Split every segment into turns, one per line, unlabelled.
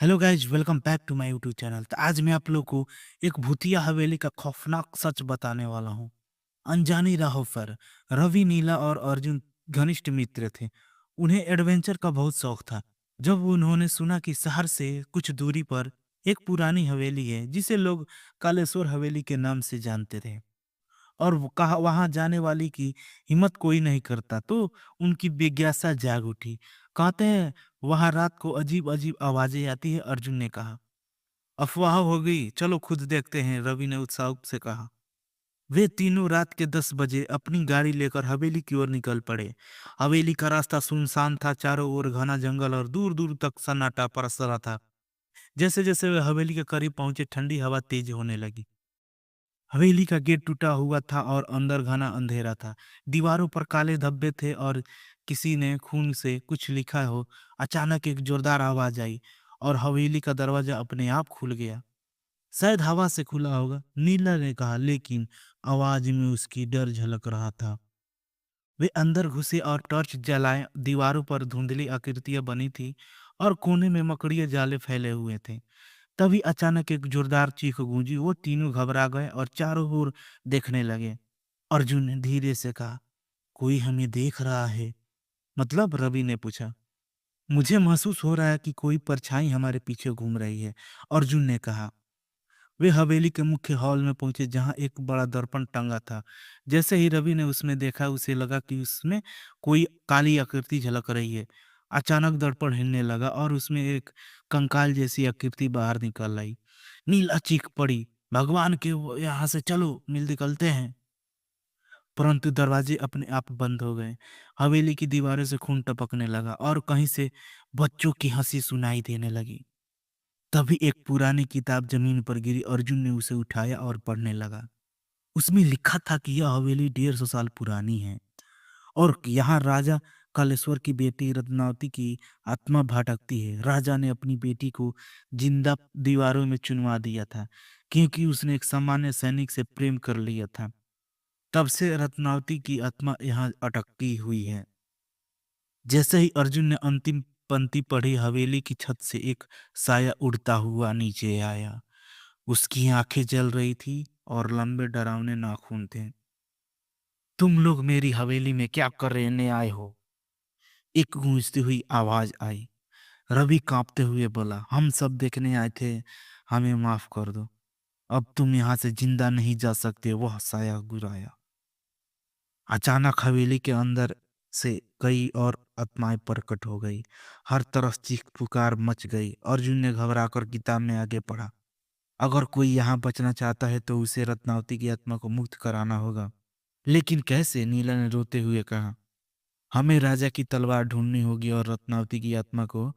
Hello guys, welcome back to my YouTube channel. तो आज मैं आप लोग को एक भूतिया हवेली का खौफनाक सच बताने वाला हूँ। अनजानी राहों पर रवि, नीला और अर्जुन घनिष्ठ मित्र थे। उन्हें एडवेंचर का बहुत शौक था। जब उन्होंने सुना कि शहर से कुछ दूरी पर एक पुरानी हवेली है जिसे लोग कालेश्वर हवेली के नाम से जानते थे, और वो कहा वहां जाने वाली की हिम्मत कोई नहीं करता, तो उनकी जिज्ञासा जाग उठी। कहते हैं वहां रात को अजीब अजीब आवाजें आती है। अर्जुन ने कहा, अफवाह हो गई, चलो खुद देखते हैं, रवि ने उत्साह से कहा। वे तीनों रात के 10 बजे अपनी गाड़ी लेकर हवेली की ओर निकल पड़े। हवेली का रास्ता सुनसान था, चारों ओर घना जंगल और दूर दूर तक सन्नाटा पसरा रहा था। जैसे जैसे वे हवेली के करीब पहुंचे, ठंडी हवा तेज होने लगी। हवेली का गेट टूटा हुआ था और अंदर घना अंधेरा था। दीवारों पर काले धब्बे थे और किसी ने खून से कुछ लिखा हो। अचानक एक जोरदार आवाज आई और हवेली का दरवाजा अपने आप खुल गया। शायद हवा से खुला होगा, नीला ने कहा, लेकिन आवाज में उसकी डर झलक रहा था। वे अंदर घुसे और टॉर्च जलाए। दीवारों पर धुंधली आकृतियां बनी थी और कोने में मकड़िया जाले फैले हुए थे। तभी अचानक एक जोरदार चीख गूंजी। वो तीनों घबरा गए और चारों ओर देखने लगे। अर्जुन ने धीरे से कहा, कोई हमें देख रहा है? मतलब? रवि ने पूछा। मुझे महसूस हो रहा है कि कोई परछाई हमारे पीछे घूम रही है, अर्जुन ने कहा। वे हवेली के मुख्य हॉल में पहुंचे जहां एक बड़ा दर्पण टंगा था। जैसे ही रवि ने उसमें देखा, उसे लगा कि उसमें कोई काली आकृति झलक रही है। अचानक दर्पण हिलने लगा और उसमें एक कंकाल जैसी आकृति बाहर निकल आई। नीला चीख पड़ी, भगवान के, यहाँ से चलो, मिल निकलते हैं। परंतु दरवाजे अपने आप बंद हो गए। हवेली की दीवारों से खून टपकने लगा और कहीं से बच्चों की हंसी सुनाई देने लगी। तभी एक पुरानी किताब जमीन पर गिरी। अर्जुन ने उसे उठाया और पढ़ने लगा। उसमें लिखा था कि यह हवेली 150 साल पुरानी है और यहाँ राजा कालेश्वर की बेटी रत्नावती की आत्मा भटकती है। राजा ने अपनी बेटी को जिंदा दीवारों में चुनवा दिया था क्योंकि उसने एक सामान्य सैनिक से प्रेम कर लिया था। तब से रत्नावती की आत्मा यहाँ अटकती हुई है। जैसे ही अर्जुन ने अंतिम पंक्ति पढ़ी, हवेली की छत से एक साया उड़ता हुआ नीचे आया। उसकी आंखें जल रही थी और लंबे डरावने नाखून थे। तुम लोग मेरी हवेली में क्या करने आए हो? एक गूंजती हुई आवाज आई। रवि कांपते हुए बोला, हम सब देखने आए थे, हमें माफ कर दो, अब तुम यहाँ से जिंदा नहीं जा सकते। वह साया गुराया। अचानक हवेली के अंदर से कई और आत्माएं प्रकट हो गई। हर तरफ चीख पुकार मच गई। अर्जुन ने घबराकर किताब में आगे पढ़ा। अगर कोई यहाँ बचना चाहता है तो उसे रत्नावती की आत्मा को मुक्त कराना होगा। लेकिन कैसे? नीला ने रोते हुए कहा। हमें राजा की तलवार ढूंढनी होगी और रत्नावती की आत्मा को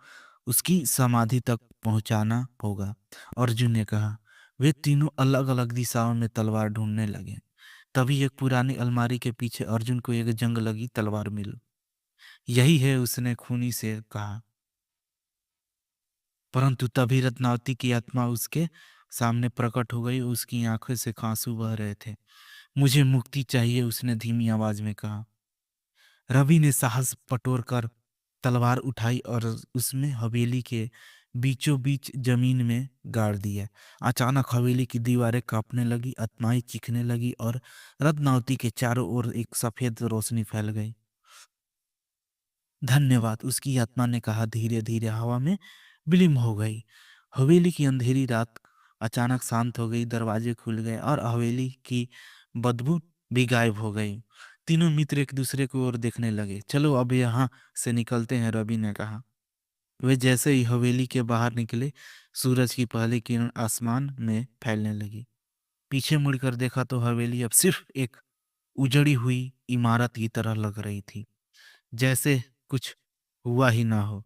उसकी समाधि तक पहुंचाना होगा, अर्जुन ने कहा। वे तीनों अलग अलग दिशाओं में तलवार ढूंढने लगे। तभी एक पुरानी अलमारी के पीछे अर्जुन को एक जंग लगी तलवार मिली। यही है, उसने खूनी से कहा। परंतु तभी रत्नावती की आत्मा उसके सामने प्रकट हो गई। उसकी आंखों से आंसू बह रहे थे। मुझे मुक्ति चाहिए, उसने धीमी आवाज में कहा। रवि ने साहस बटोर कर तलवार उठाई और उसमें हवेली के बीचों बीच जमीन में गाड़ दिया। अचानक हवेली की दीवारें कांपने लगी, आत्माएं चीखने लगी और रत्नावती के चारों ओर एक सफेद रोशनी फैल गई। धन्यवाद, उसकी आत्मा ने कहा। धीरे धीरे हवा में विलीन हो गई। हवेली की अंधेरी रात अचानक शांत हो गई। दरवाजे खुल गए और हवेली की बदबू भी गायब हो गई। तीनों मित्र एक दूसरे को ओर देखने लगे। चलो अब यहाँ से निकलते हैं, रवि ने कहा। वे जैसे ही हवेली के बाहर निकले, सूरज की पहली किरण आसमान में फैलने लगी। पीछे मुड़कर देखा तो हवेली अब सिर्फ एक उजड़ी हुई इमारत की तरह लग रही थी, जैसे कुछ हुआ ही ना हो।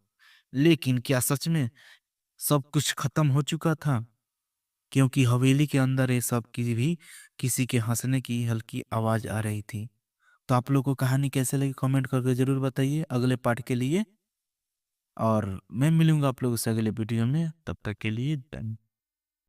लेकिन क्या सच में सब कुछ खत्म हो चुका था? क्योंकि हवेली के अंदर ये सब की भी किसी के हंसने की हल्की आवाज आ रही थी। तो आप लोग को कहानी कैसे लगी कमेंट करके जरूर बताइए अगले पार्ट के लिए। और मैं मिलूंगा आप लोगों से अगले वीडियो में, तब तक के लिए